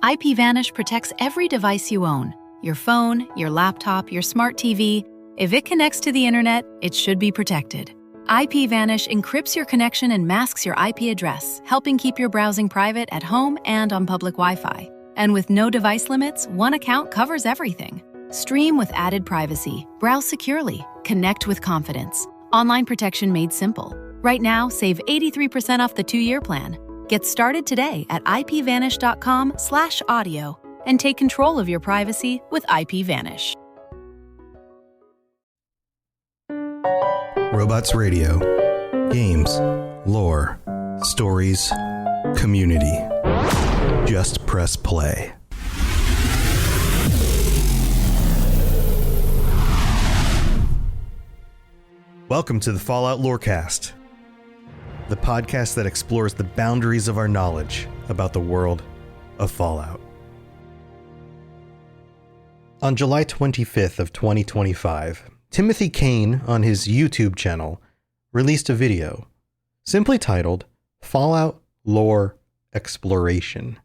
IPVanish protects every device you own. Your phone, your laptop, your smart TV. If it connects to the internet, it should be protected. IPVanish encrypts your connection and masks your IP address, helping keep your browsing private at home and on public Wi-Fi. And with no device limits, one account covers everything. Stream with added privacy, browse securely, connect with confidence. Online protection made simple. Right now, save 83% off the 2-year plan. Get started today at ipvanish.com/audio and take control of your privacy with IPVanish. Robots Radio. Games, lore, stories, community. Just press play. Welcome to the Fallout Lorecast, the podcast that explores the boundaries of our knowledge about the world of Fallout. On July 25th of 2025, Timothy Cain on his YouTube channel released a video simply titled Fallout Lore Exploration.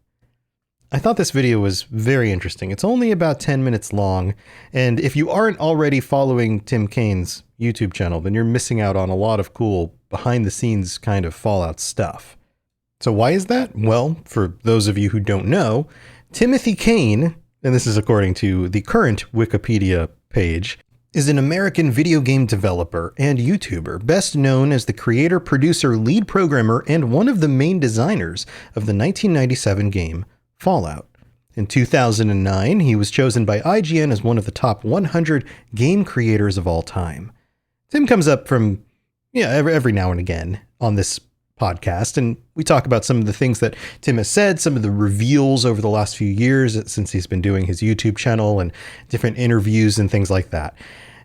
I thought this video was very interesting. It's only about 10 minutes long, and if you aren't already following Tim Cain's YouTube channel, then you're missing out on a lot of cool behind-the-scenes kind of Fallout stuff. So why is that? Well, for those of you who don't know, Timothy Cain, and this is according to the current Wikipedia page, is an American video game developer and YouTuber, best known as the creator, producer, lead programmer, and one of the main designers of the 1997 game Fallout. In 2009, he was chosen by IGN as one of the top 100 game creators of all time. Tim comes up from, every now and again on this podcast, and we talk about some of the things that Tim has said, some of the reveals over the last few years since he's been doing his YouTube channel and different interviews and things like that.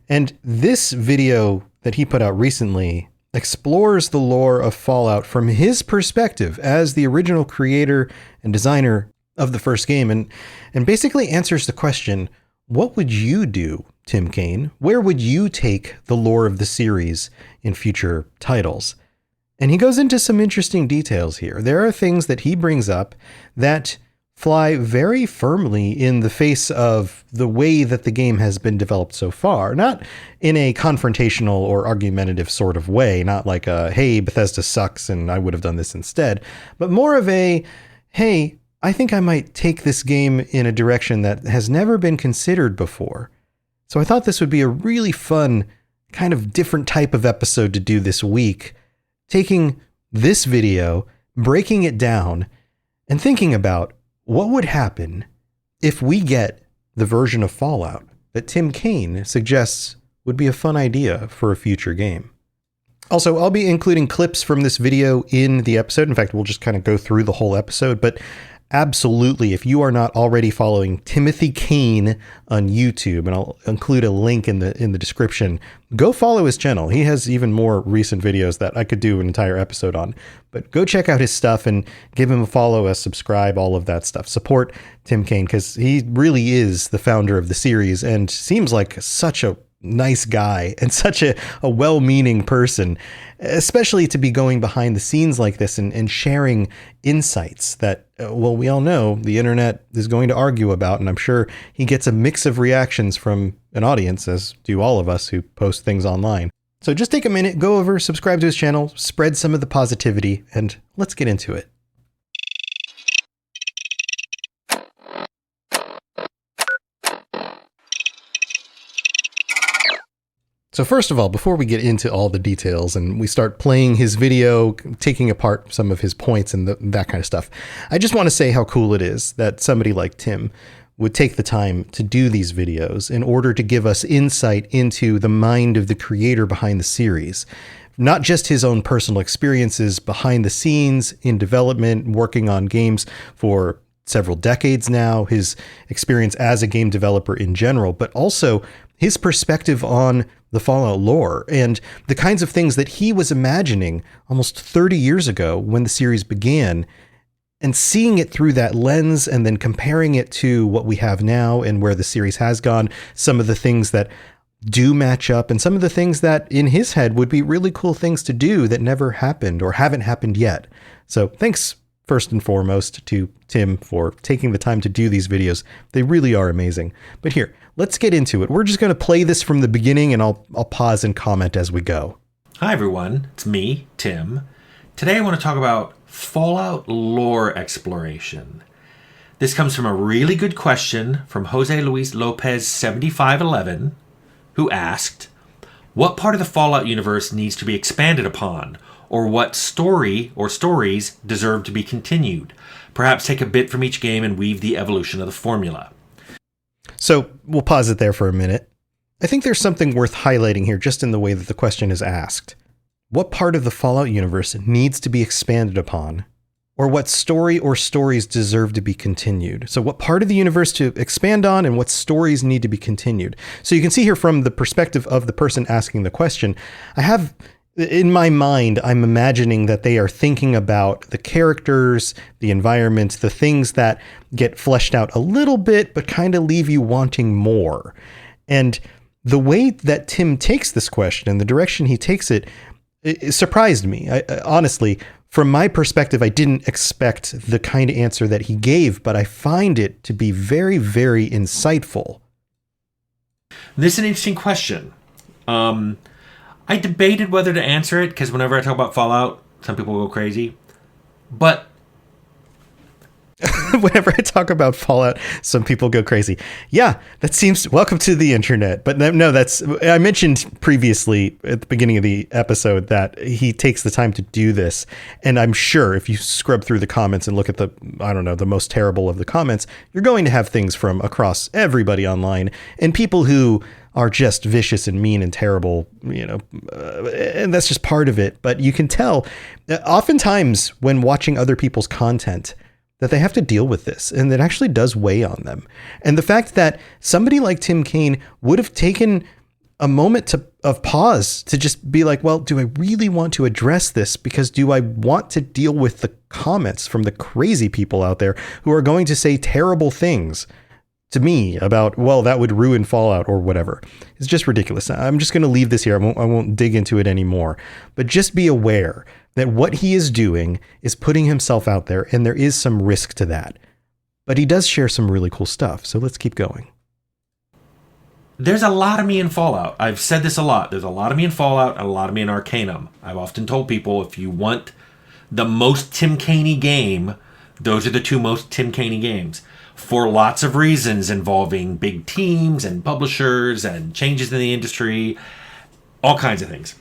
And this video that he put out recently explores the lore of Fallout from his perspective as the original creator and designer of the first game, and basically answers the question, what would you do, Tim Cain? Where would you take the lore of the series in future titles? And he goes into some interesting details here. There are things that he brings up that fly very firmly in the face of the way that the game has been developed so far. Not in a confrontational or argumentative sort of way, not like a, hey, Bethesda sucks and I would have done this instead, but more of a, hey, I think I might take this game in a direction that has never been considered before. So I thought this would be a really fun, kind of different type of episode to do this week, taking this video, breaking it down, and thinking about what would happen if we get the version of Fallout that Tim Cain suggests would be a fun idea for a future game. Also, I'll be including clips from this video in the episode. In fact, we'll just kind of go through the whole episode, but absolutely, if you are not already following Timothy Cain on YouTube, and I'll include a link in the description, go follow his channel. He has even more recent videos that I could do an entire episode on. But go check out his stuff and give him a follow, a subscribe, all of that stuff. Support Tim Cain because he really is the founder of the series and seems like such a nice guy and such a well-meaning person, especially to be going behind the scenes like this and sharing insights that, well, we all know the internet is going to argue about, and I'm sure he gets a mix of reactions from an audience, as do all of us who post things online. So just take a minute, go over, subscribe to his channel, spread some of the positivity, and let's get into it. So first of all, before we get into all the details and we start playing his video, taking apart some of his points and that kind of stuff, I just want to say how cool it is that somebody like Tim would take the time to do these videos in order to give us insight into the mind of the creator behind the series. Not just his own personal experiences behind the scenes in development, working on games for several decades now, his experience as a game developer in general, but also his perspective on the Fallout lore and the kinds of things that he was imagining almost 30 years ago when the series began, and seeing it through that lens and then comparing it to what we have now and where the series has gone, some of the things that do match up and some of the things that in his head would be really cool things to do that never happened or haven't happened yet. So thanks first and foremost to Tim for taking the time to do these videos. They really are amazing. But here, let's get into it. We're just going to play this from the beginning, and I'll pause and comment as we go. Hi everyone, it's me, Tim. Today I want to talk about Fallout lore exploration. This comes from a really good question from Jose Luis Lopez 7511, who asked, what part of the Fallout universe needs to be expanded upon, or what story or stories deserve to be continued? Perhaps take a bit from each game and weave the evolution of the formula. So we'll pause it there for a minute. I think there's something worth highlighting here just in the way that the question is asked. What part of the Fallout universe needs to be expanded upon? Or what story or stories deserve to be continued? So what part of the universe to expand on and what stories need to be continued? So you can see here from the perspective of the person asking the question, I have in my mind, I'm imagining that they are thinking about the characters, the environment, the things that get fleshed out a little bit, but kind of leave you wanting more. And the way that Tim takes this question and the direction he takes it surprised me. Honestly, from my perspective, I didn't expect the kind of answer that he gave, but I find it to be very, very insightful. This is an interesting question. I debated whether to answer it because whenever I talk about Fallout, some people go crazy. But whenever I talk about Fallout, some people go crazy. Yeah, that seems welcome to the internet. But no, I mentioned previously at the beginning of the episode that he takes the time to do this. And I'm sure if you scrub through the comments and look at the most terrible of the comments, you're going to have things from across everybody online and people who are just vicious and mean and terrible, and that's just part of it. But you can tell oftentimes when watching other people's content that they have to deal with this, and it actually does weigh on them. And the fact that somebody like Tim Cain would have taken a moment of pause to just be like, well, do I really want to address this? Because do I want to deal with the comments from the crazy people out there who are going to say terrible things to me about, well, that would ruin Fallout or whatever? It's just ridiculous. I'm just going to leave this here. I won't dig into it anymore. But just be aware that what he is doing is putting himself out there, and there is some risk to that. But he does share some really cool stuff, so let's keep going. There's a lot of me in Fallout. I've said this a lot. There's a lot of me in Fallout and a lot of me in Arcanum. I've often told people, if you want the most Tim Cain-y game, those are the two most Tim Cain-y games. For lots of reasons involving big teams and publishers and changes in the industry, all kinds of things.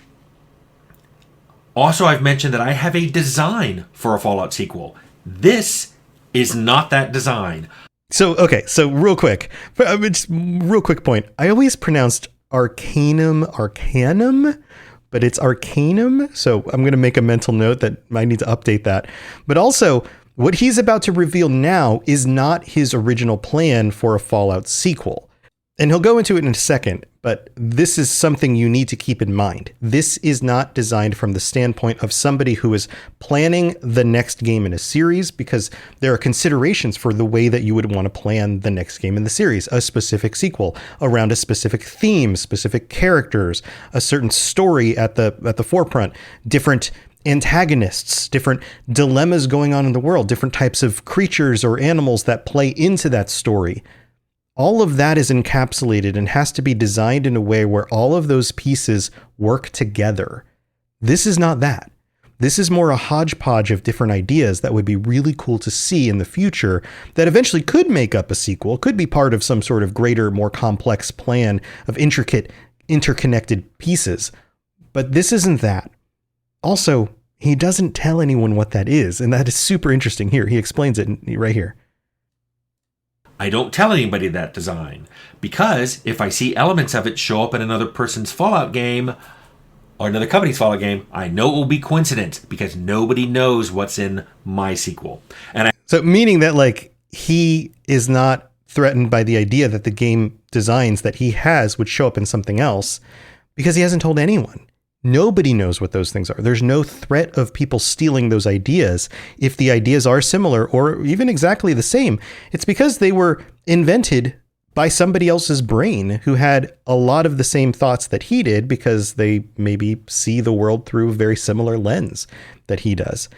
Also, I've mentioned that I have a design for a Fallout sequel. This is not that design. So real quick point. I always pronounced Arcanum, but it's Arcanum. So I'm going to make a mental note that I need to update that. But also, what he's about to reveal now is not his original plan for a Fallout sequel. And he'll go into it in a second, but this is something you need to keep in mind. This is not designed from the standpoint of somebody who is planning the next game in a series, because there are considerations for the way that you would want to plan the next game in the series, a specific sequel around a specific theme, specific characters, a certain story at the forefront, different antagonists, different dilemmas going on in the world, different types of creatures or animals that play into that story. All of that is encapsulated and has to be designed in a way where all of those pieces work together. This is not that. This is more a hodgepodge of different ideas that would be really cool to see in the future that eventually could make up a sequel, could be part of some sort of greater, more complex plan of intricate, interconnected pieces. But this isn't that. Also, he doesn't tell anyone what that is, and that is super interesting. Here, he explains it right here. I don't tell anybody that design, because if I see elements of it show up in another person's Fallout game or another company's Fallout game, I know it will be coincidence, because nobody knows what's in my sequel. So meaning that he is not threatened by the idea that the game designs that he has would show up in something else, because he hasn't told anyone. Nobody knows what those things are. There's no threat of people stealing those ideas. If the ideas are similar or even exactly the same, it's because they were invented by somebody else's brain who had a lot of the same thoughts that he did, because they maybe see the world through a very similar lens that he does.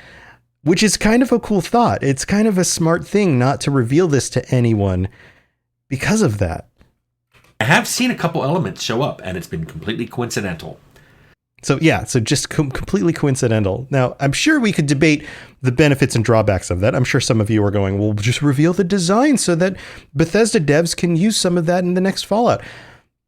which is kind of a cool thought. It's kind of a smart thing not to reveal this to anyone because of that. I have seen a couple elements show up, and it's been completely coincidental. So just completely coincidental. Now, I'm sure we could debate the benefits and drawbacks of that. I'm sure some of you are going, well, just reveal the design so that Bethesda devs can use some of that in the next Fallout.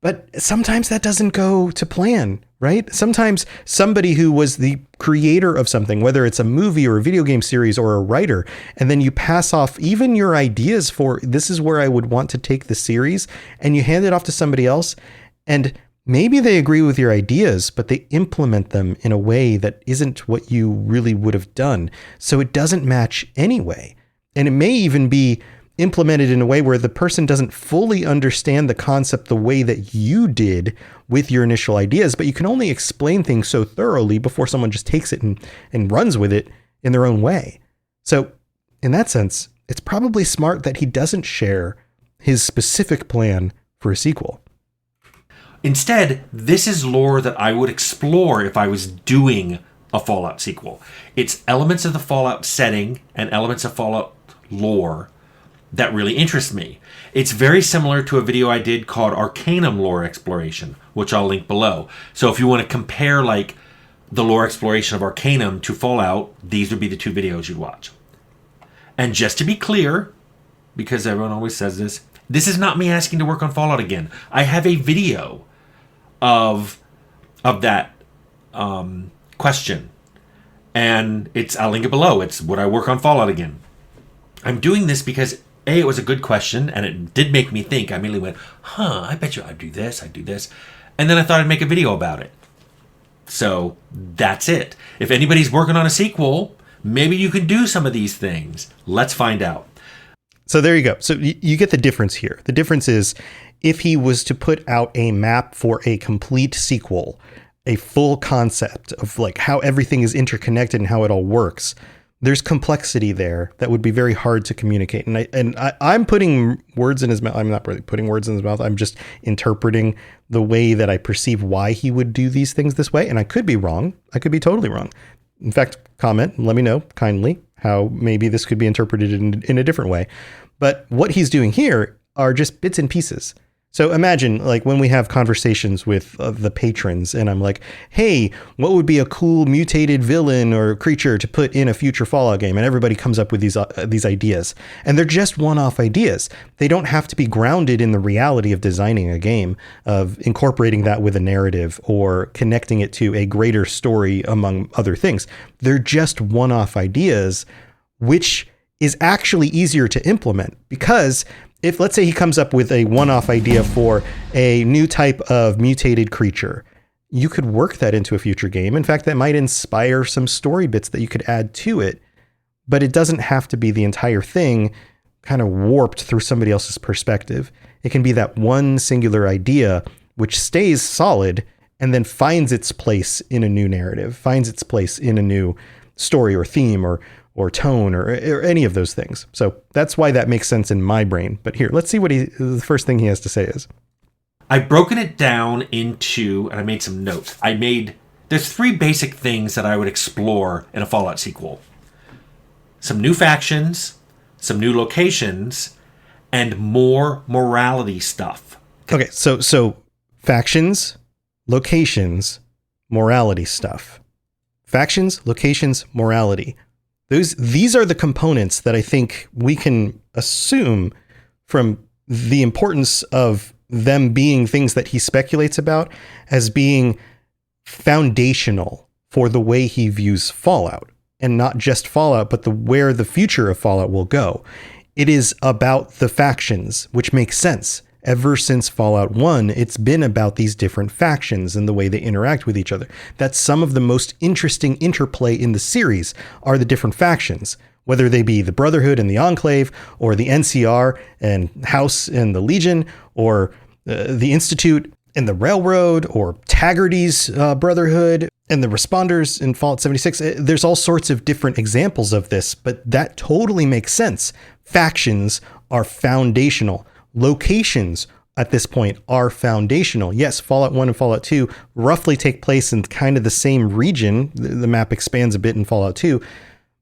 But sometimes that doesn't go to plan, right? Sometimes somebody who was the creator of something, whether it's a movie or a video game series or a writer, and then you pass off even your ideas for this is where I would want to take the series, and you hand it off to somebody else, and maybe they agree with your ideas, but they implement them in a way that isn't what you really would have done. So it doesn't match anyway. And it may even be implemented in a way where the person doesn't fully understand the concept the way that you did with your initial ideas, but you can only explain things so thoroughly before someone just takes it and runs with it in their own way. So in that sense, it's probably smart that he doesn't share his specific plan for a sequel. Instead, this is lore that I would explore if I was doing a Fallout sequel. It's elements of the Fallout setting and elements of Fallout lore that really interest me. It's very similar to a video I did called Arcanum Lore Exploration, which I'll link below. So if you want to compare like the lore exploration of Arcanum to Fallout, these would be the two videos you'd watch. And just to be clear, because everyone always says this is not me asking to work on Fallout again. I have a video of that question, and I'll link it below. It's would I work on Fallout again? I'm doing this because A, it was a good question, and it did make me think. I immediately went, I bet you I'd do this. And then I thought I'd make a video about it. So that's it. If anybody's working on a sequel, maybe you could do some of these things. Let's find out. So there you go. So you get the difference here. The difference is if he was to put out a map for a complete sequel, a full concept of like how everything is interconnected and how it all works, there's complexity there that would be very hard to communicate. And I'm putting words in his mouth. I'm not really putting words in his mouth. I'm just interpreting the way that I perceive why he would do these things this way. And I could be wrong. I could be totally wrong. In fact, comment and let me know kindly how maybe this could be interpreted in a different way. But what he's doing here are just bits and pieces. So imagine like when we have conversations with the patrons and I'm like, hey, what would be a cool mutated villain or creature to put in a future Fallout game? And everybody comes up with these ideas, and they're just one-off ideas. They don't have to be grounded in the reality of designing a game, of incorporating that with a narrative or connecting it to a greater story among other things. They're just one-off ideas, which is actually easier to implement because if let's say he comes up with a one-off idea for a new type of mutated creature, you could work that into a future game. In fact, that might inspire some story bits that you could add to it, but it doesn't have to be the entire thing kind of warped through somebody else's perspective. It can be that one singular idea which stays solid and then finds its place in a new narrative, finds its place in a new story or theme or tone or any of those things. So that's why that makes sense in my brain. But here, let's see what the first thing he has to say is. I've broken it down into, and I made some notes. There's 3 basic things that I would explore in a Fallout sequel. Some new factions, some new locations, and more morality stuff. Okay, so factions, locations, morality stuff. Factions, locations, morality. These are the components that I think we can assume from the importance of them being things that he speculates about as being foundational for the way he views Fallout, and not just Fallout, but where the future of Fallout will go. It is about the factions, which makes sense. Ever since Fallout 1, it's been about these different factions and the way they interact with each other. That's some of the most interesting interplay in the series are the different factions, whether they be the Brotherhood and the Enclave, or the NCR and House and the Legion, or the Institute and the Railroad, or Taggarty's Brotherhood and the Responders in Fallout 76. There's all sorts of different examples of this, but that totally makes sense. Factions are foundational. Locations at this point are foundational. Yes, Fallout 1 and Fallout 2 roughly take place in kind of the same region. The map expands a bit in Fallout 2,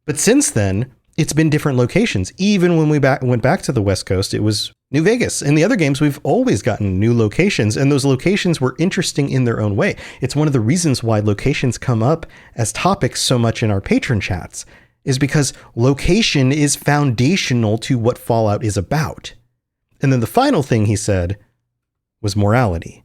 But since then, it's been different locations. Even when we went back to the West Coast, it was New Vegas. In the other games, we've always gotten new locations, and those locations were interesting in their own way. It's one of the reasons why locations come up as topics so much in our patron chats, is because location is foundational to what Fallout is about. And then the final thing he said was morality.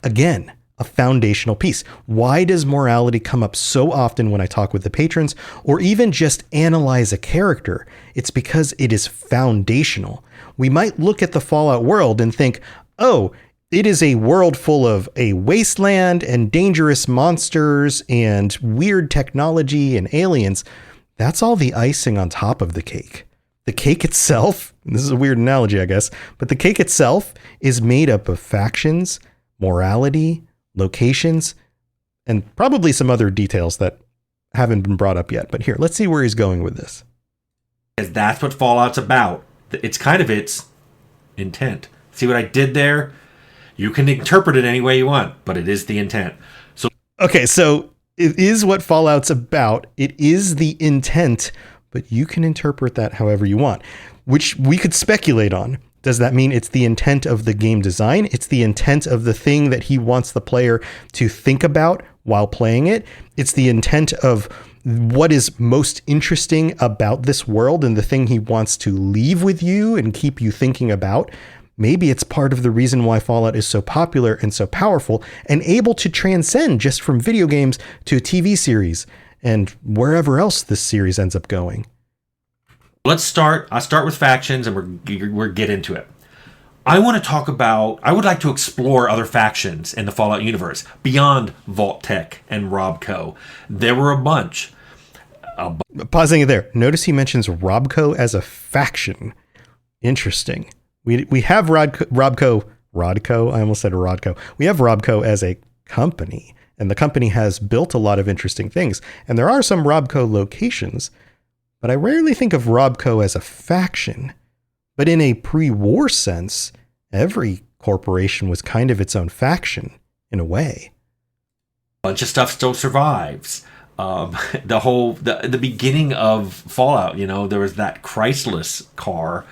Again, a foundational piece. Why does morality come up so often when I talk with the patrons or even just analyze a character? It's because it is foundational. We might look at the Fallout world and think, oh, it is a world full of a wasteland and dangerous monsters and weird technology and aliens. That's all the icing on top of the cake. The cake itself, this is a weird analogy, I guess, but the cake itself is made up of factions, morality, locations, and probably some other details that haven't been brought up yet. But here, let's see where he's going with this. Because that's what Fallout's about. It's kind of its intent. See what I did there? You can interpret it any way you want, but it is the intent. Okay, so it is what Fallout's about. It is the intent, but you can interpret that however you want, which we could speculate on. Does that mean it's the intent of the game design? It's the intent of the thing that he wants the player to think about while playing it. It's the intent of what is most interesting about this world and the thing he wants to leave with you and keep you thinking about. Maybe it's part of the reason why Fallout is so popular and so powerful and able to transcend just from video games to a TV series and wherever else this series ends up going. I'll start with factions and we're get into it. I want to talk about, I would like to explore other factions in the Fallout universe beyond Vault-Tec and Robco. There were a bunch. Pausing it there. Notice he mentions Robco as a faction. Interesting. We have Robco. I almost said Rodco. We have Robco as a company, and the company has built a lot of interesting things. And there are some Robco locations, but I rarely think of Robco as a faction. But in a pre-war sense, every corporation was kind of its own faction, in a way. A bunch of stuff still survives. The beginning of Fallout, there was that Chrysalis car,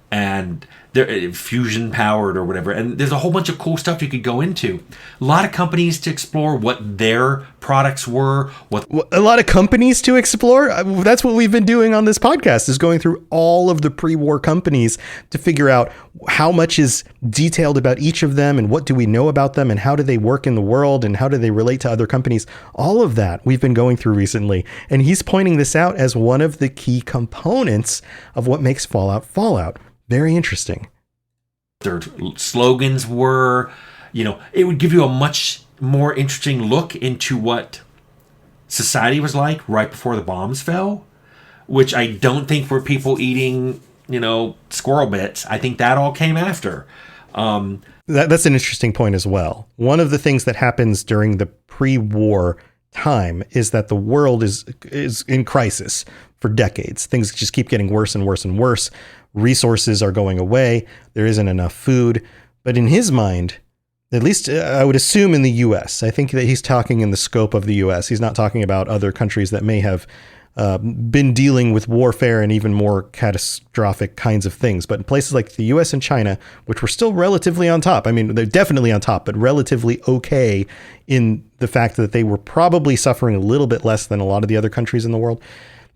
and they're fusion powered or whatever. And there's a whole bunch of cool stuff you could go into. A lot of companies to explore what their products were. A lot of companies to explore. That's what we've been doing on this podcast, is going through all of the pre-war companies to figure out how much is detailed about each of them and what do we know about them and how do they work in the world and how do they relate to other companies. All of that we've been going through recently. And he's pointing this out as one of the key components of what makes Fallout Fallout. Very interesting. Their slogans were, it would give you a much more interesting look into what society was like right before the bombs fell, which I don't think were people eating, squirrel bits. I think that all came after. That's an interesting point as well. One of the things that happens during the pre-war time is that the world is in crisis for decades. Things just keep getting worse and worse and worse. Resources are going away. There isn't enough food. But in his mind, at least I would assume in the U.S., I think that he's talking in the scope of the U.S. He's not talking about other countries that may have been dealing with warfare and even more catastrophic kinds of things. But in places like the U.S. and China, which were still relatively on top, I mean, they're definitely on top, but relatively okay in the fact that they were probably suffering a little bit less than a lot of the other countries in the world.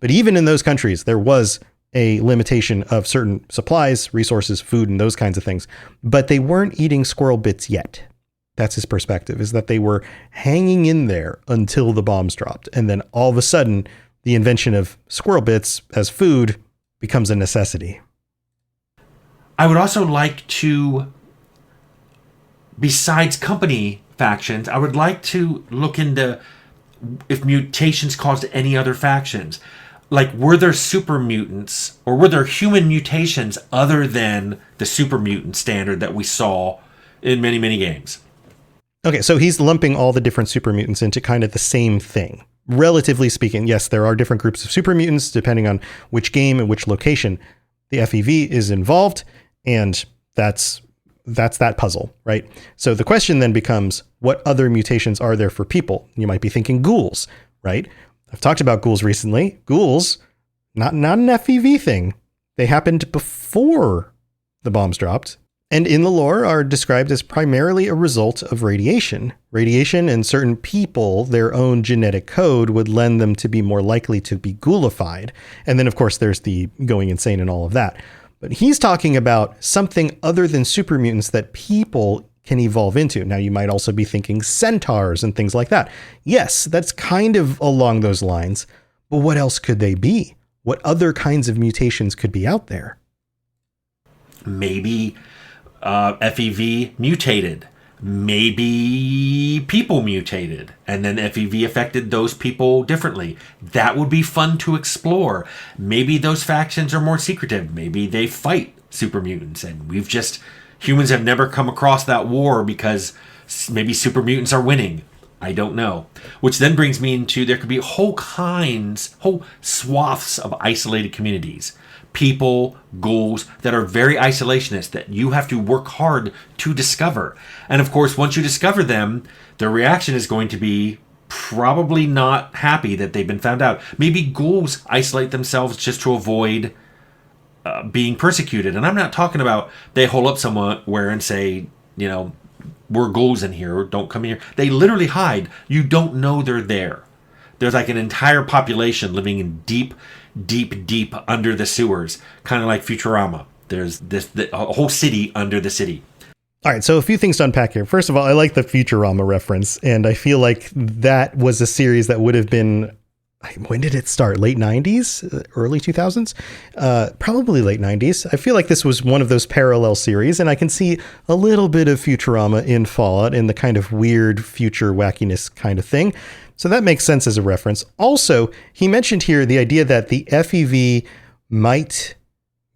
But even in those countries, there was a limitation of certain supplies, resources, food, and those kinds of things. But they weren't eating squirrel bits yet. That's his perspective, is that they were hanging in there until the bombs dropped. And then all of a sudden, the invention of squirrel bits as food becomes a necessity. I would also like to, besides company factions, I would like to look into if mutations caused any other factions. Like, were there super mutants or were there human mutations other than the super mutant standard that we saw in many, many games? Okay, so he's lumping all the different super mutants into kind of the same thing. Relatively speaking, yes, there are different groups of super mutants depending on which game and which location the FEV is involved, and that's that puzzle, right? So the question then becomes, what other mutations are there for people? You might be thinking ghouls, right? I've talked about ghouls recently. Ghouls, not an FEV thing. They happened before the bombs dropped, and in the lore are described as primarily a result of radiation. Radiation and certain people, their own genetic code would lend them to be more likely to be ghoulified. And then, of course, there's the going insane and all of that. But he's talking about something other than super mutants that people can evolve into. Now, you might also be thinking centaurs and things like that. Yes, that's kind of along those lines. But what else could they be? What other kinds of mutations could be out there? Maybe FEV mutated. Maybe people mutated, and then FEV affected those people differently. That would be fun to explore. Maybe those factions are more secretive. Maybe they fight super mutants, and humans have never come across that war because maybe super mutants are winning. I don't know. Which then brings me into, there could be whole swaths of isolated communities. People, ghouls that are very isolationist that you have to work hard to discover. And of course, once you discover them, their reaction is going to be probably not happy that they've been found out. Maybe ghouls isolate themselves just to avoid being persecuted. And I'm not talking about they hole up somewhere and say, we're ghouls in here, don't come here. They literally hide. You don't know they're there. There's like an entire population living in deep under the sewers, kind of like Futurama. There's a whole city under the city. All right, so a few things to unpack here. First of all, I like the Futurama reference, and I feel like that was a series that would have been, when did it start? Late 90s? Early 2000s? Probably late 90s. I feel like this was one of those parallel series, and I can see a little bit of Futurama in Fallout in the kind of weird future wackiness kind of thing. So that makes sense as a reference. Also, he mentioned here the idea that the FEV might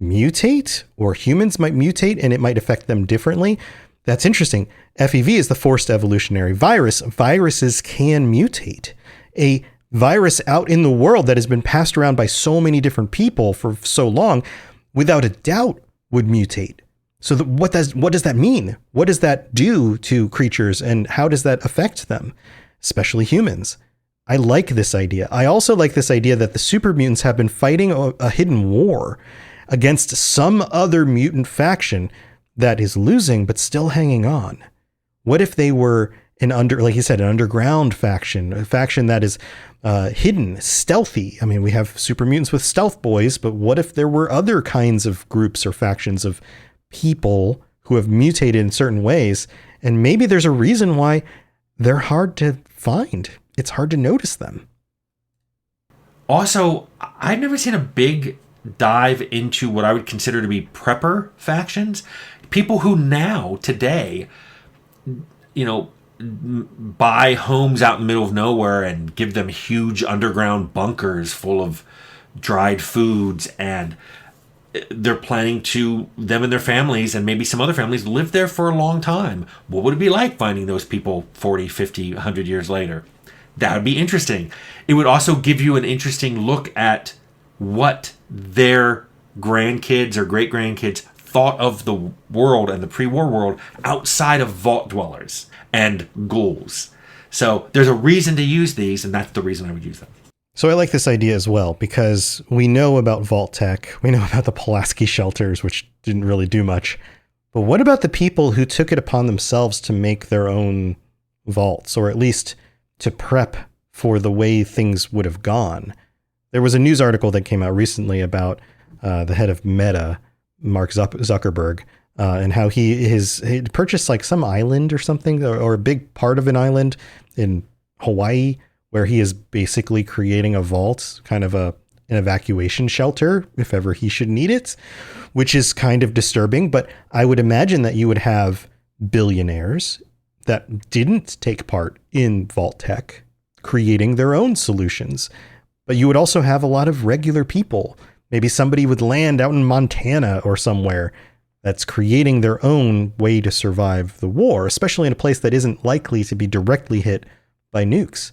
mutate, or humans might mutate, and it might affect them differently. That's interesting. FEV is the forced evolutionary virus. Viruses can mutate. A virus out in the world that has been passed around by so many different people for so long, without a doubt, would mutate. So what does that mean? What does that do to creatures, and how does that affect them? Especially humans. I like this idea. I also like this idea that the super mutants have been fighting a hidden war against some other mutant faction that is losing but still hanging on. What if they were like you said, an underground faction, a faction that is hidden, stealthy? I mean, we have super mutants with stealth boys, but what if there were other kinds of groups or factions of people who have mutated in certain ways? And maybe there's a reason why they're hard to find. It's hard to notice them. Also, I've never seen a big dive into what I would consider to be prepper factions. People who now, today, buy homes out in the middle of nowhere and give them huge underground bunkers full of dried foods, and they're planning to, them and their families and maybe some other families, live there for a long time. What would it be like finding those people 40, 50, 100 years later? That would be interesting. It would also give you an interesting look at what their grandkids or great-grandkids thought of the world and the pre-war world outside of vault dwellers and ghouls. So there's a reason to use these, and that's the reason I would use them. So I like this idea as well, because we know about Vault Tech. We know about the Pulaski shelters, which didn't really do much. But what about the people who took it upon themselves to make their own vaults, or at least to prep for the way things would have gone? There was a news article that came out recently about the head of Meta, Mark Zuckerberg, and how he purchased like some island or something, or a big part of an island in Hawaii, where he is basically creating a vault, kind of an evacuation shelter, if ever he should need it, which is kind of disturbing. But I would imagine that you would have billionaires that didn't take part in Vault Tech creating their own solutions. But you would also have a lot of regular people, maybe somebody with land out in Montana or somewhere, that's creating their own way to survive the war, especially in a place that isn't likely to be directly hit by nukes.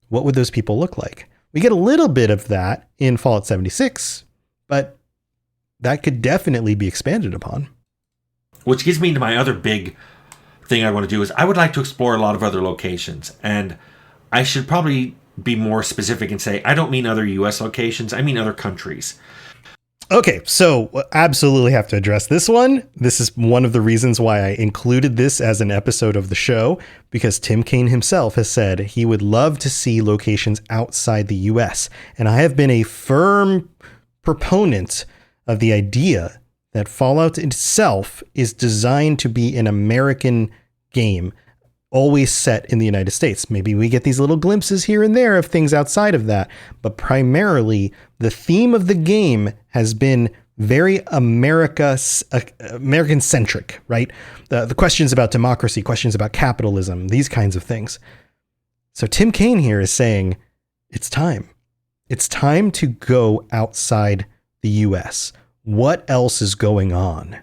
What would those people look like? We get a little bit of that in Fallout 76, but that could definitely be expanded upon. Which gives me to my other big thing I want to do is I would like to explore a lot of other locations. And I should probably be more specific and say, I don't mean other U.S. locations, I mean other countries. Okay, so absolutely have to address this one. This is one of the reasons why I included this as an episode of the show, because Tim Cain himself has said he would love to see locations outside the US. And I have been a firm proponent of the idea that Fallout itself is designed to be an American game, always set in the United States. Maybe we get these little glimpses here and there of things outside of that, but primarily the theme of the game has been very American-centric, right? The questions about democracy, questions about capitalism, these kinds of things. So Tim Cain here is saying, it's time. It's time to go outside the US. What else is going on?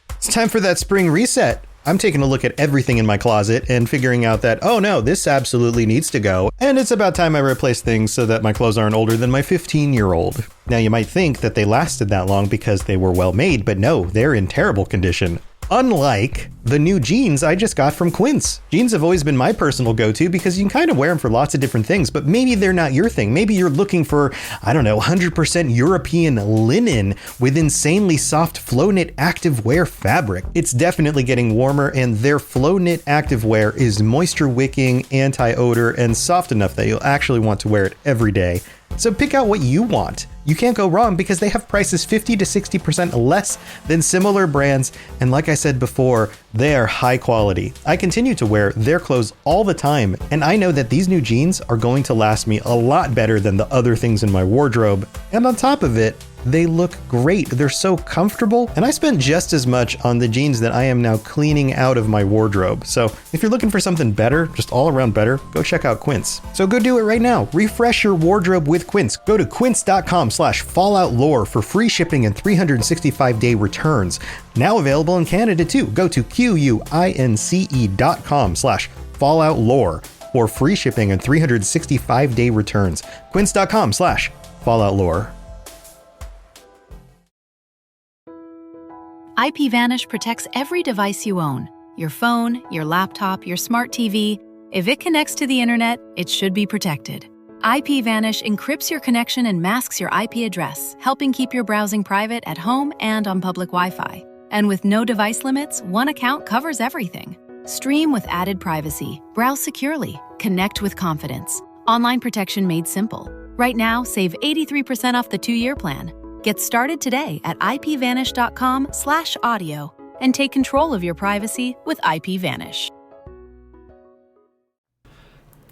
It's time for that spring reset. I'm taking a look at everything in my closet and figuring out that, oh no, this absolutely needs to go. And it's about time I replace things so that my clothes aren't older than my 15-year-old. Now you might think that they lasted that long because they were well made, but no, they're in terrible condition. Unlike the new jeans I just got from Quince. Jeans have always been my personal go-to because you can kind of wear them for lots of different things, but maybe they're not your thing. Maybe you're looking for, 100% European linen with insanely soft flow knit activewear fabric. It's definitely getting warmer, and their flow knit activewear is moisture wicking, anti-odor, and soft enough that you'll actually want to wear it every day. So pick out what you want. You can't go wrong because they have prices 50 to 60% less than similar brands. And like I said before, they are high quality. I continue to wear their clothes all the time, and I know that these new jeans are going to last me a lot better than the other things in my wardrobe. And on top of it, they look great. They're so comfortable. And I spent just as much on the jeans that I am now cleaning out of my wardrobe. So if you're looking for something better, just all around better, go check out Quince. So go do it right now. Refresh your wardrobe with Quince. Go to quince.com/falloutlore for free shipping and 365-day returns. Now available in Canada too. Go to quince.com/falloutlore for free shipping and 365-day returns. Quince.com/falloutlore. IPVanish protects every device you own. Your phone, your laptop, your smart TV. If it connects to the internet, it should be protected. IPVanish encrypts your connection and masks your IP address, helping keep your browsing private at home and on public Wi-Fi. And with no device limits, one account covers everything. Stream with added privacy, browse securely, connect with confidence. Online protection made simple. Right now, save 83% off the 2-year plan. Get started today at ipvanish.com/audio and take control of your privacy with IPVanish.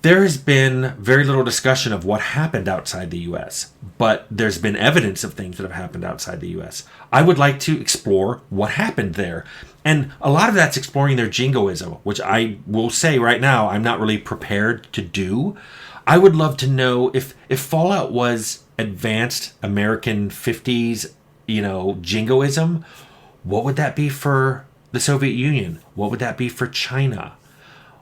There has been very little discussion of what happened outside the U.S., but there's been evidence of things that have happened outside the U.S. I would like to explore what happened there. And a lot of that's exploring their jingoism, which I will say right now I'm not really prepared to do. I would love to know if Fallout was advanced American 50s, jingoism, what would that be for the Soviet Union? What would that be for China?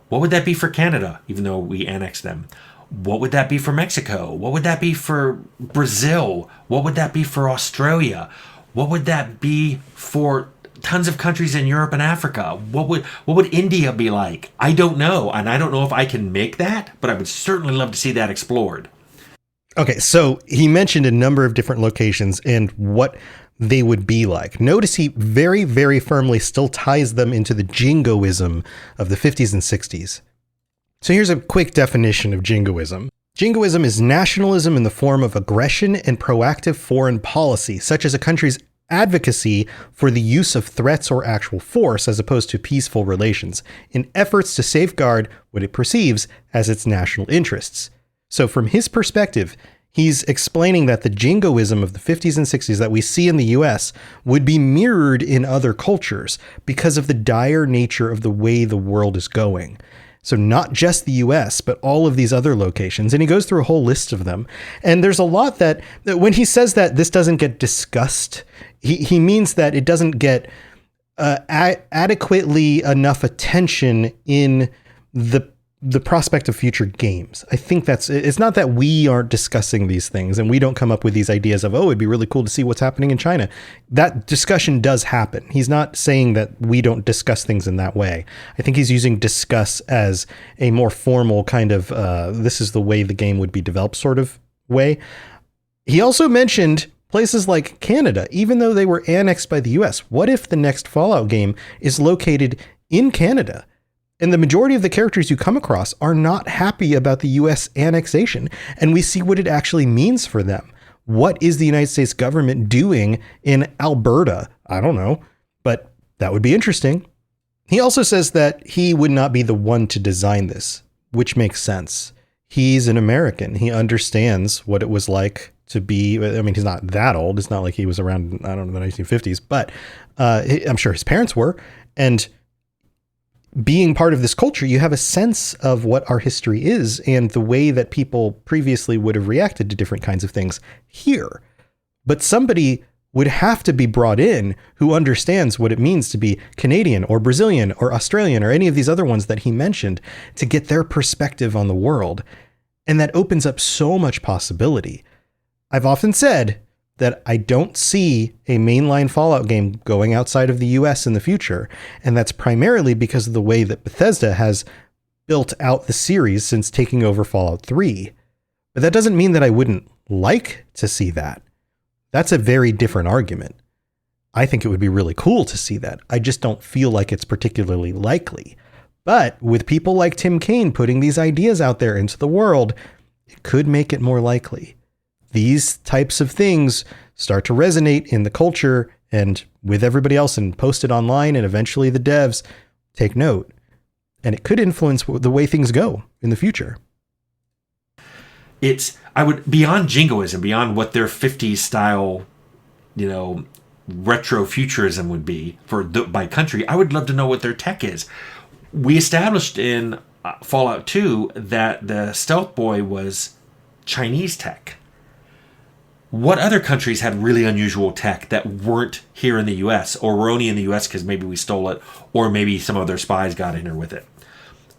What would that be for Canada, even though we annexed them? What would that be for Mexico? What would that be for Brazil? What would that be for Australia? What would that be for tons of countries in Europe and Africa? What would India be like? I don't know, and I don't know if I can make that, but I would certainly love to see that explored. Okay, so he mentioned a number of different locations and what they would be like. Notice he very, very firmly still ties them into the jingoism of the 50s and 60s. So here's a quick definition of jingoism. Jingoism is nationalism in the form of aggression and proactive foreign policy, such as a country's advocacy for the use of threats or actual force as opposed to peaceful relations, in efforts to safeguard what it perceives as its national interests. So from his perspective, he's explaining that the jingoism of the 50s and 60s that we see in the US would be mirrored in other cultures because of the dire nature of the way the world is going. So not just the US, but all of these other locations. And he goes through a whole list of them. And there's a lot that when he says that this doesn't get discussed, he means that it doesn't get adequately enough attention in the the prospect of future games. I think it's not that we aren't discussing these things and we don't come up with these ideas of, oh, it'd be really cool to see what's happening in China. That discussion does happen. He's not saying that we don't discuss things in that way. I think he's using discuss as a more formal kind of, this is the way the game would be developed sort of way. He also mentioned places like Canada, even though they were annexed by the US. What if the next Fallout game is located in Canada? And the majority of the characters you come across are not happy about the US annexation. And we see what it actually means for them. What is the United States government doing in Alberta? I don't know, but that would be interesting. He also says that he would not be the one to design this, which makes sense. He's an American. He understands what it was like to be, I mean, he's not that old. It's not like he was around, I don't know, the 1950s, but I'm sure his parents were. And being part of this culture, you have a sense of what our history is and the way that people previously would have reacted to different kinds of things here. But somebody would have to be brought in who understands what it means to be Canadian or Brazilian or Australian or any of these other ones that he mentioned to get their perspective on the world. And that opens up so much possibility. I've often said that I don't see a mainline Fallout game going outside of the US in the future. And that's primarily because of the way that Bethesda has built out the series since taking over Fallout 3. But that doesn't mean that I wouldn't like to see that. That's a very different argument. I think it would be really cool to see that. I just don't feel like it's particularly likely. But with people like Tim Cain putting these ideas out there into the world, it could make it more likely. These types of things start to resonate in the culture and with everybody else and post it online, and eventually the devs take note. And it could influence the way things go in the future. Beyond jingoism, beyond what their 50s style, retro futurism would be by country, I would love to know what their tech is. We established in Fallout 2 that the Stealth Boy was Chinese tech. What other countries had really unusual tech that weren't here in the US, or were only in the US because maybe we stole it, or maybe some of their spies got in here with it?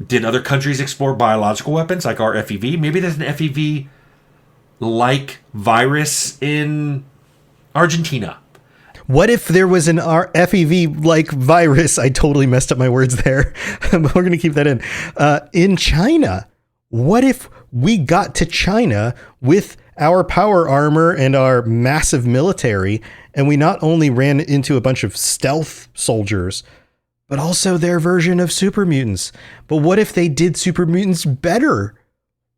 Did other countries explore biological weapons like our FEV? Maybe there's an FEV-like virus in Argentina. What if there was an FEV-like virus? I totally messed up my words there. But we're going to keep that in China. What if we got to China with our power armor and our massive military, and we not only ran into a bunch of stealth soldiers, but also their version of super mutants? But what if they did super mutants better?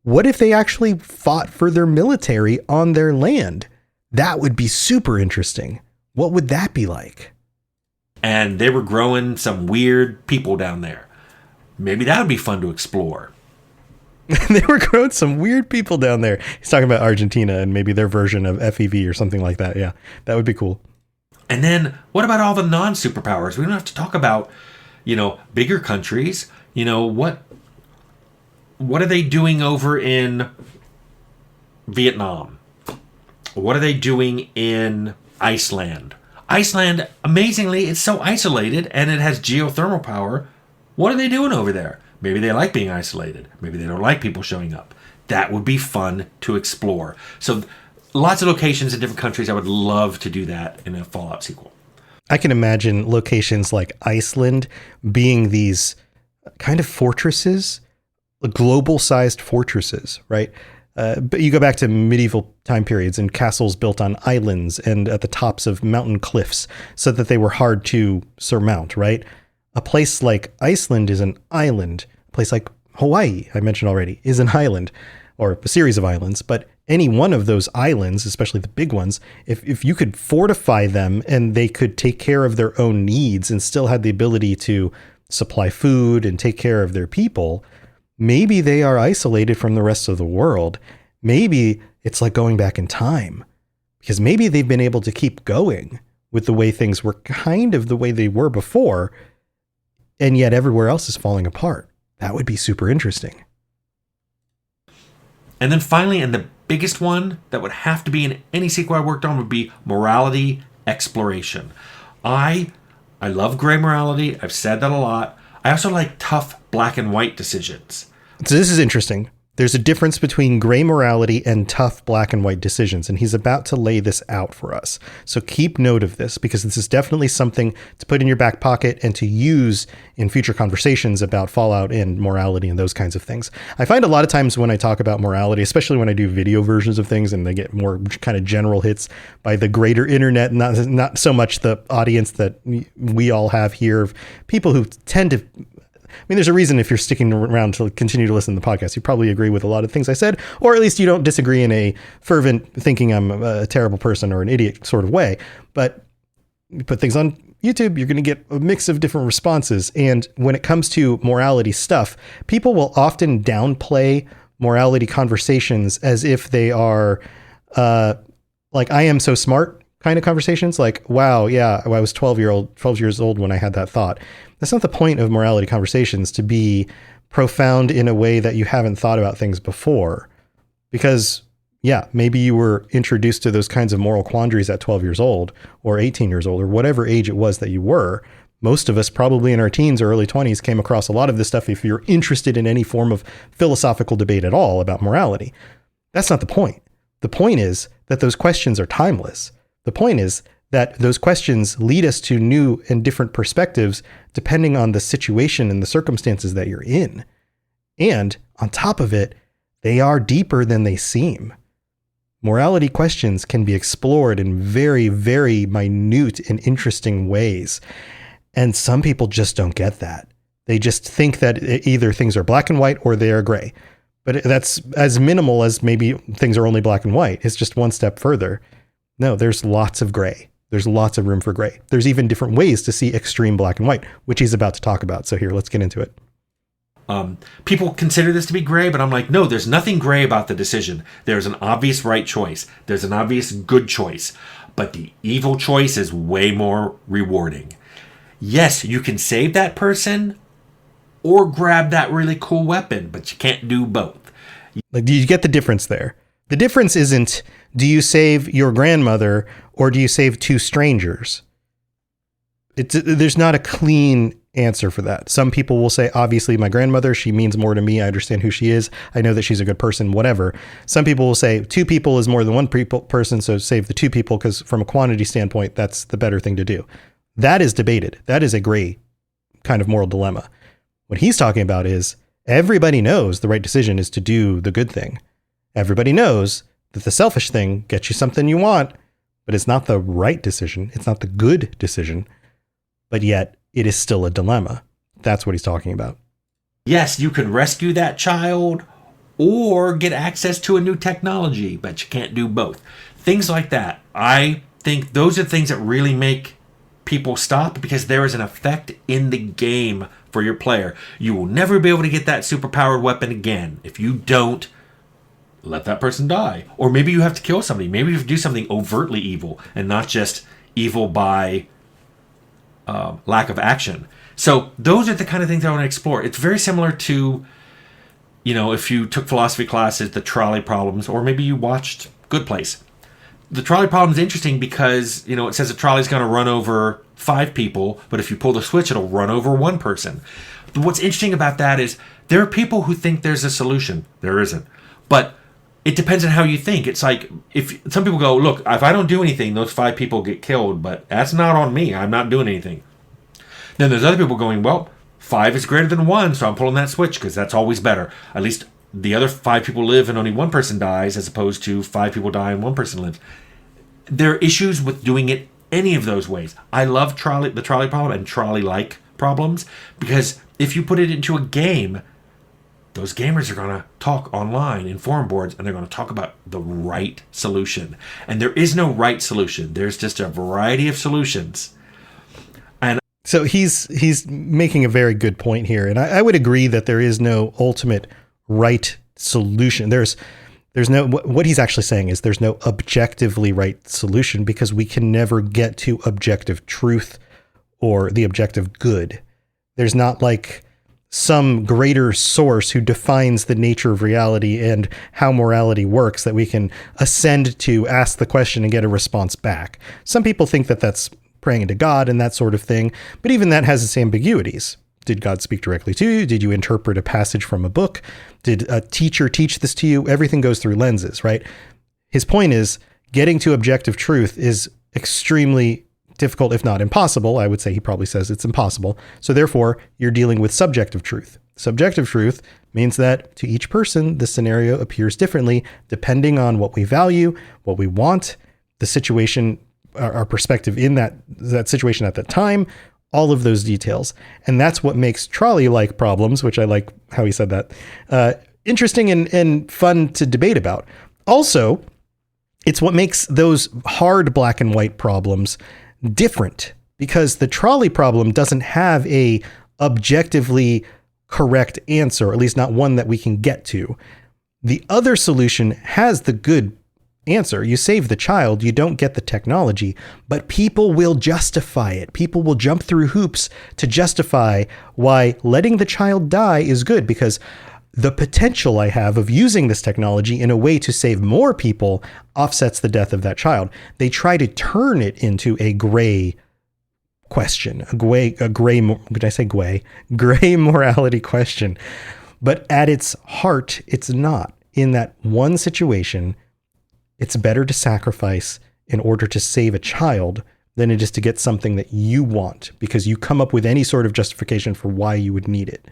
What if they actually fought for their military on their land? That would be super interesting. What would that be like? And they were growing some weird people down there. Maybe that would be fun to explore. They were growing some weird people down there. He's talking about Argentina and maybe their version of FEV or something like that. Yeah, that would be cool. And then what about all the non-superpowers? We don't have to talk about, bigger countries. What are they doing over in Vietnam? What are they doing in Iceland? Iceland, amazingly, it's so isolated and it has geothermal power. What are they doing over there? Maybe they like being isolated. Maybe they don't like people showing up. That would be fun to explore. So lots of locations in different countries. I would love to do that in a Fallout sequel. I can imagine locations like Iceland being these kind of fortresses, global-sized fortresses, right? But you go back to medieval time periods and castles built on islands and at the tops of mountain cliffs so that they were hard to surmount, right? A place like Iceland is an island. A place like Hawaii, I mentioned already, is an island, or a series of islands. But any one of those islands, especially the big ones, if you could fortify them and they could take care of their own needs and still had the ability to supply food and take care of their people, maybe they are isolated from the rest of the world. Maybe it's like going back in time, because maybe they've been able to keep going with the way things were kind of the way they were before, and yet everywhere else is falling apart. That would be super interesting. And then finally, and the biggest one that would have to be in any sequel I worked on would be morality exploration. I love gray morality. I've said that a lot. I also like tough black and white decisions. So this is interesting. There's a difference between gray morality and tough black and white decisions, and he's about to lay this out for us. So keep note of this, because this is definitely something to put in your back pocket and to use in future conversations about Fallout and morality and those kinds of things. I find a lot of times when I talk about morality, especially when I do video versions of things and they get more kind of general hits by the greater internet, not so much the audience that we all have here of people who tend to... I mean, there's a reason if you're sticking around to continue to listen to the podcast, you probably agree with a lot of things I said, or at least you don't disagree in a fervent thinking I'm a terrible person or an idiot sort of way. But you put things on YouTube, you're going to get a mix of different responses. And when it comes to morality stuff, people will often downplay morality conversations as if they are like I am so smart kind of conversations. Like, wow, yeah, I was 12 years old when I had that thought. That's not the point of morality conversations, to be profound in a way that you haven't thought about things before. Because, yeah, maybe you were introduced to those kinds of moral quandaries at 12 years old or 18 years old or whatever age it was that you were. Most of us probably in our teens or early 20s came across a lot of this stuff if you're interested in any form of philosophical debate at all about morality. That's not the point. The point is that those questions are timeless. The point is that those questions lead us to new and different perspectives depending on the situation and the circumstances that you're in. And on top of it, they are deeper than they seem. Morality questions can be explored in very, very minute and interesting ways. And some people just don't get that. They just think that either things are black and white or they are gray. But that's as minimal as maybe things are only black and white. It's just one step further. No, there's lots of gray. There's lots of room for gray. There's even different ways to see extreme black and white, which he's about to talk about. So here, let's get into it. People consider this to be gray, but I'm like, no, there's nothing gray about the decision. There's an obvious right choice. There's an obvious good choice. But the evil choice is way more rewarding. Yes, you can save that person or grab that really cool weapon, but you can't do both. Like, do you get the difference there? The difference isn't, do you save your grandmother or do you save two strangers? There's not a clean answer for that. Some people will say, obviously, my grandmother, she means more to me. I understand who she is. I know that she's a good person, whatever. Some people will say two people is more than one person, so save the two people because from a quantity standpoint, that's the better thing to do. That is debated. That is a gray kind of moral dilemma. What he's talking about is everybody knows the right decision is to do the good thing. Everybody knows that the selfish thing gets you something you want, but it's not the right decision. It's not the good decision, but yet it is still a dilemma. That's what he's talking about. Yes, you can rescue that child or get access to a new technology, but you can't do both. Things like that. I think those are things that really make people stop, because there is an effect in the game for your player. You will never be able to get that superpowered weapon again if you don't let that person die. Or maybe you have to kill somebody. Maybe you have to do something overtly evil and not just evil by lack of action. So those are the kind of things I want to explore. It's very similar to, if you took philosophy classes, the trolley problems, or maybe you watched Good Place. The trolley problem is interesting because, it says a trolley's going to run over 5 people, but if you pull the switch, it'll run over 1 person. What's interesting about that is there are people who think there's a solution. There isn't. But it depends on how you think. It's like, if some people go, look, if I don't do anything, those 5 people get killed, but that's not on me. I'm not doing anything. Then there's other people going, well, 5 is greater than 1, so I'm pulling that switch because that's always better. At least the other 5 people live and only 1 person dies, as opposed to 5 people die and 1 person lives. There are issues with doing it any of those ways. I love the trolley problem and trolley-like problems, because if you put it into a game, those gamers are going to talk online in forum boards, and they're going to talk about the right solution. And there is no right solution. There's just a variety of solutions. And so he's making a very good point here. And I would agree that there is no ultimate right solution. There's no, what he's actually saying is there's no objectively right solution, because we can never get to objective truth or the objective good. There's not like some greater source who defines the nature of reality and how morality works that we can ascend to, ask the question, and get a response back. Some people think that that's praying to God and that sort of thing, but even that has its ambiguities. Did God speak directly to you? Did you interpret a passage from a book? Did a teacher teach this to you? Everything goes through lenses, right? His point is getting to objective truth is extremely difficult, if not impossible. I would say he probably says it's impossible. So therefore, you're dealing with subjective truth. Subjective truth means that to each person, the scenario appears differently depending on what we value, what we want, the situation, our perspective in that situation at that time, all of those details. And that's what makes trolley-like problems, which I like how he said that, interesting and fun to debate about. Also, it's what makes those hard black and white problems different, because the trolley problem doesn't have a objectively correct answer, or at least not one that we can get to. The other solution has the good answer. You save the child, you don't get the technology, but people will justify it. People will jump through hoops to justify why letting the child die is good, because the potential I have of using this technology in a way to save more people offsets the death of that child. They try to turn it into a gray question, gray morality question. But at its heart, it's not. In that one situation, it's better to sacrifice in order to save a child than it is to get something that you want, because you come up with any sort of justification for why you would need it.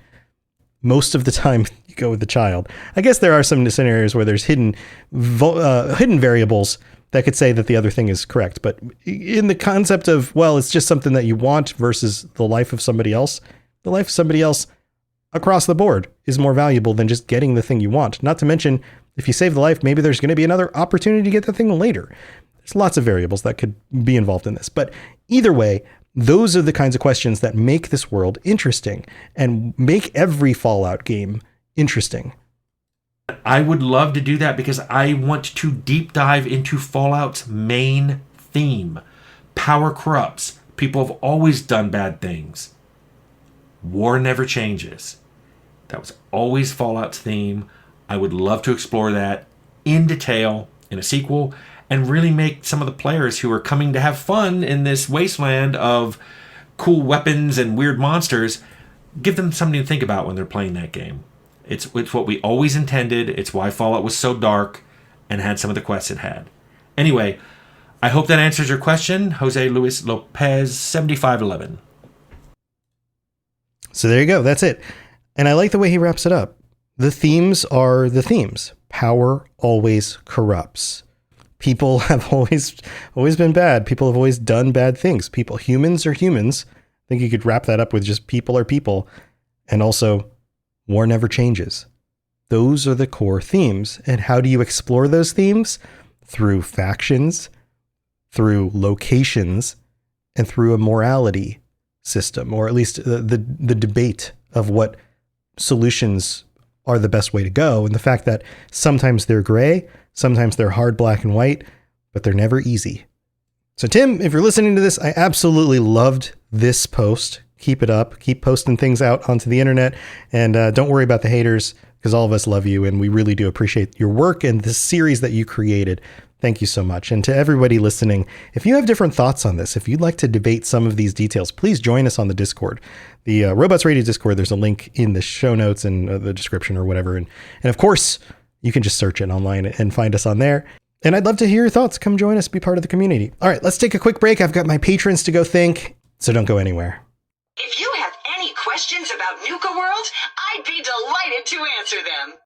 Most of the time you go with the child. I guess there are some scenarios where there's hidden variables that could say that the other thing is correct. But in the concept of, well, it's just something that you want versus the life of somebody else, the life of somebody else across the board is more valuable than just getting the thing you want. Not to mention, if you save the life, maybe there's going to be another opportunity to get the thing later. There's lots of variables that could be involved in this. But either way, those are the kinds of questions that make this world interesting and make every Fallout game interesting. I would love to do that because I want to deep dive into Fallout's main theme. Power corrupts. People have always done bad things. War never changes. That was always Fallout's theme. I would love to explore that in detail in a sequel and really make some of the players who are coming to have fun in this wasteland of cool weapons and weird monsters, give them something to think about when they're playing that game. It's what we always intended. It's why Fallout was so dark and had some of the quests it had. Anyway, I hope that answers your question. Jose Luis Lopez, 7511. So there you go. That's it. And I like the way he wraps it up. The themes are the themes. Power always corrupts. People have always been bad. People have always done bad things. Humans are humans. I think you could wrap that up with just people are people. And also, war never changes. Those are the core themes. And how do you explore those themes? Through factions, through locations, and through a morality system, or at least the debate of what solutions are the best way to go. And the fact that sometimes they're gray, sometimes they're hard black and white, but they're never easy. So Tim, if you're listening to this, I absolutely loved this post. Keep it up. Keep posting things out onto the internet. And don't worry about the haters, because all of us love you and we really do appreciate your work and this series that you created. Thank you so much. And to everybody listening, if you have different thoughts on this, if you'd like to debate some of these details, please join us on the Discord. The Robots Radio Discord, there's a link in the show notes and the description or whatever. And of course, you can just search it online and find us on there. And I'd love to hear your thoughts. Come join us, be part of the community. All right, let's take a quick break. I've got my patrons to go thank, so don't go anywhere. If you have any questions about Nuka World, I'd be delighted to answer them.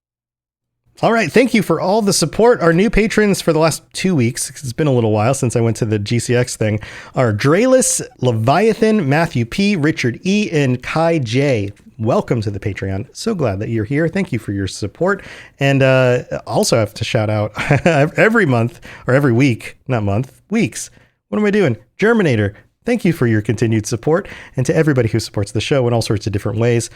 All right, thank you for all the support. Our new patrons for the last 2 weeks, it's been a little while since I went to the GCX thing, are Drayless, Leviathan, Matthew P., Richard E., and Kai J. Welcome to the Patreon. So glad that you're here. Thank you for your support. And also have to shout out every month, or every week, not month, weeks. What am I doing? Germinator. Thank you for your continued support. And to everybody who supports the show in all sorts of different ways,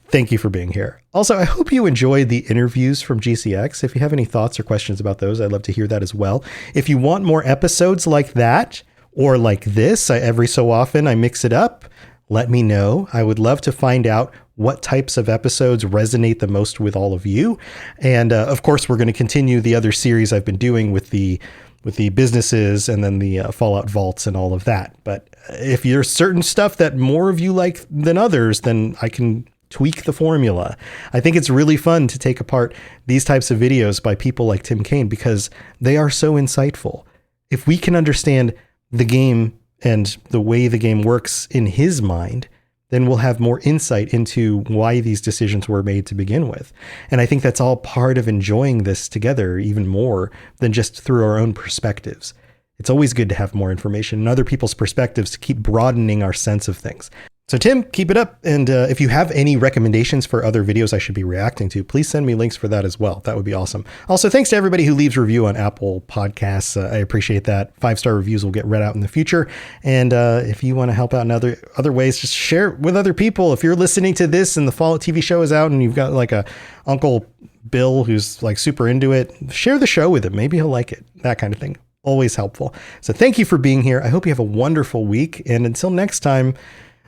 thank you for being here. Also, I hope you enjoyed the interviews from GCX. If you have any thoughts or questions about those, I'd love to hear that as well. If you want more episodes like that, or like this, every so often I mix it up, let me know. I would love to find out what types of episodes resonate the most with all of you. And of course, we're going to continue the other series I've been doing with the with the businesses and then the Fallout vaults and all of that. But if there's certain stuff that more of you like than others, then I can tweak the formula. I think it's really fun to take apart these types of videos by people like Tim Cain because they are so insightful. If we can understand the game and the way the game works in his mind, then we'll have more insight into why these decisions were made to begin with. And I think that's all part of enjoying this together even more than just through our own perspectives. It's always good to have more information and other people's perspectives to keep broadening our sense of things. So Tim, keep it up. And if you have any recommendations for other videos I should be reacting to, please send me links for that as well. That would be awesome. Also, thanks to everybody who leaves review on Apple Podcasts. I appreciate that. 5-star reviews will get read out in the future. And if you want to help out in other ways, just share it with other people. If you're listening to this and the Fallout TV show is out and you've got like a Uncle Bill who's like super into it, share the show with him. Maybe he'll like it. That kind of thing. Always helpful. So thank you for being here. I hope you have a wonderful week. And until next time,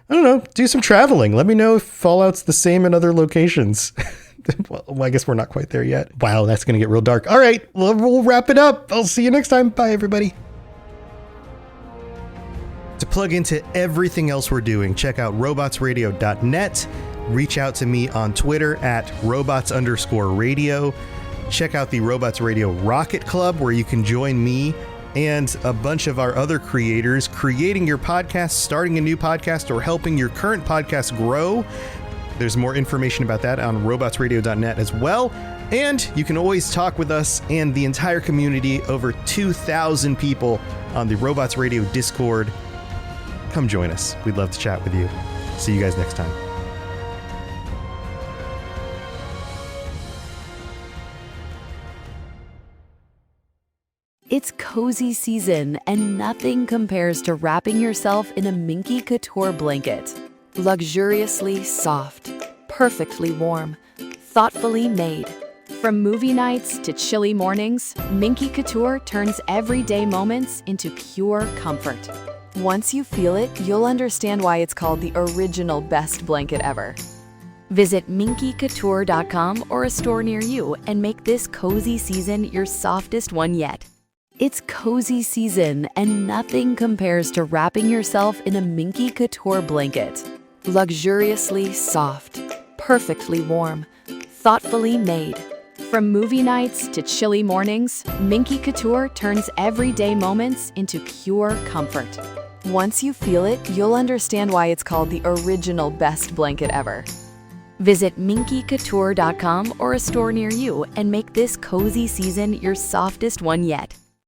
I don't know, do some traveling. Let me know if Fallout's the same in other locations. Well, I guess we're not quite there yet. Wow, that's going to get real dark. All right, well, we'll wrap it up. I'll see you next time. Bye, everybody. To plug into everything else we're doing, check out robotsradio.net. Reach out to me on Twitter at robots_radio. Check out the Robots Radio Rocket Club, where you can join me and a bunch of our other creators creating your podcast, starting a new podcast, or helping your current podcast grow. There's more information about that on robotsradio.net as well. And you can always talk with us and the entire community, over 2,000 people on the Robots Radio Discord. Come join us. We'd love to chat with you. See you guys next time. It's cozy season, and nothing compares to wrapping yourself in a Minky Couture blanket. Luxuriously soft, perfectly warm, thoughtfully made. From movie nights to chilly mornings, Minky Couture turns everyday moments into pure comfort. Once you feel it, you'll understand why it's called the original best blanket ever. Visit minkycouture.com or a store near you and make this cozy season your softest one yet. It's cozy season, and nothing compares to wrapping yourself in a Minky Couture blanket. Luxuriously soft, perfectly warm, thoughtfully made. From movie nights to chilly mornings, Minky Couture turns everyday moments into pure comfort. Once you feel it, you'll understand why it's called the original best blanket ever. Visit minkycouture.com or a store near you and make this cozy season your softest one yet.